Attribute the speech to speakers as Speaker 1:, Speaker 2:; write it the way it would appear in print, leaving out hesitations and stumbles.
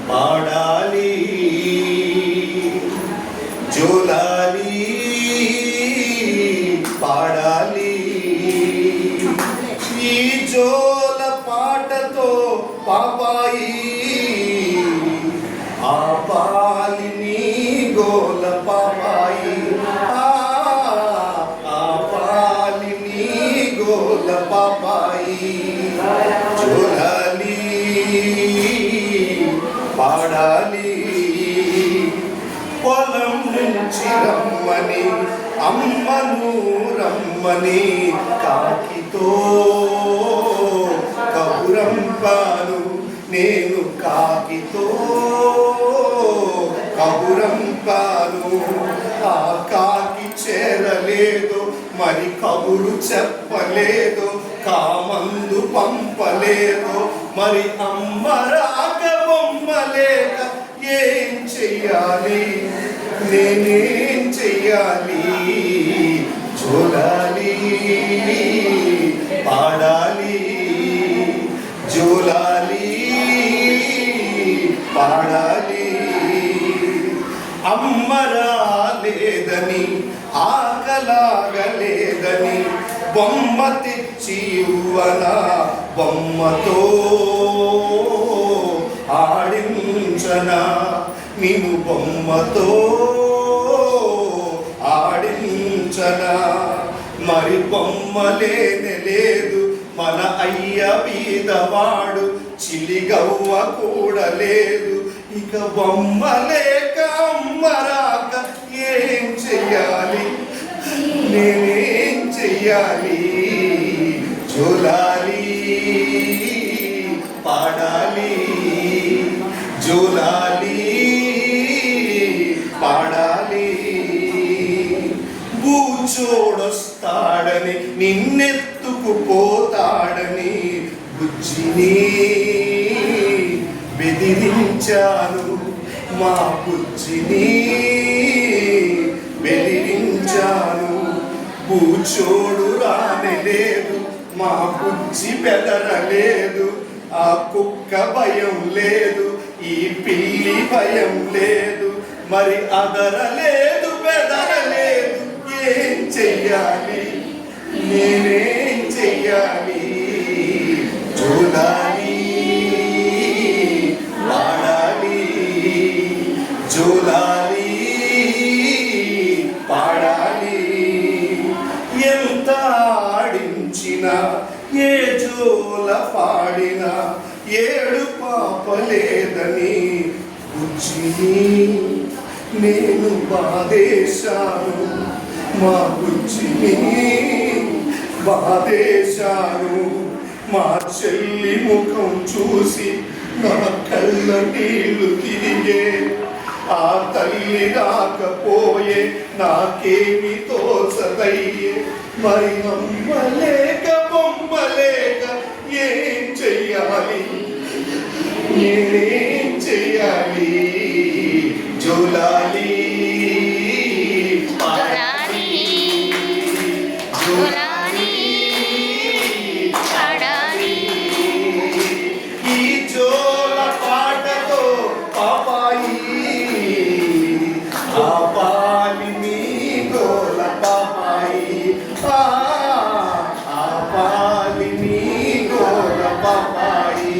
Speaker 1: పాడాలి జోలాలి పాడాలి ఈ జోల పాటతో పాపాయి ఆపాలి నీ గోల పాపాయి ఆపాలి నీ గోల పాపాయి జోలాలి పాడాలి పొలం నుంచి రమ్మని అమ్మను రమ్మని కాకితో కబురంపాను నేను కాకితో కబురంపాను ఆ కాకి చేరలేదు మరి కబురు చెప్పలేదు కామందు పంపలేదు మరి అమ్మ రాక బొమ్మలేక ఏం చెయ్యాలి నేనేం చెయ్యాలి జోలాలి పాడాలి జోలాలి పాడాలి అమ్మ రాలేదని ఆకలాగలేదని బొమ్మ తెచ్చి ఇవ్వనా బొమ్మతో ఆడించనా నిన్ను బొమ్మతో ఆడించనా మరి బొమ్మలేనే లేదు మన అయ్య బీదవాడు చిలిగవ్వ కూడా లేదు ఇక బొమ్మలేక అమ్మ రాక ఏం చెయ్యాలి నేనేం చెయ్యాలి జోలాలి పాడాలి జోలాలి పాడాలి బూచోడొస్తాడని నిన్నెత్తుకుపోతాడని బుజ్జిని బెదిరించాను మా బుజ్జిని బెదిరించాను బూచోడు రానలేదు మా బుజ్జి బెదరలేదు ఆ కుక్క భయం లేదు ఈ పిల్లి భయం లేదు మరి అదరలేదు బెదరలేదు ఏం చెయ్యాలి నేనేం చెయ్యాలి జోలాలి పాడాలి జోలాలి పాడాలి ఎంత ఆడించినా ఏ జోల పాడినా ఏడు పాపలేదని బుజ్జిని నేను బాధేశాను మా బుజ్జిని బాధేశాను మా చెల్లి ముఖం చూసి నా కళ్ళ నీళ్లు తిరిగే ఆ తల్లి రాకపోయే నాకేమి తోచదయ్యే మరి అమ్మలేక బొమ్మలేక ఏం చెయ్యాలి నేనేం చెయ్యాలి జోలాలి
Speaker 2: జోలాలి పాడాలి
Speaker 1: ఈ జోల పాటతో పాపాయి ఆపాలి నీ గోల పాపాయి ఆపాలి నీ గోల పాపాయి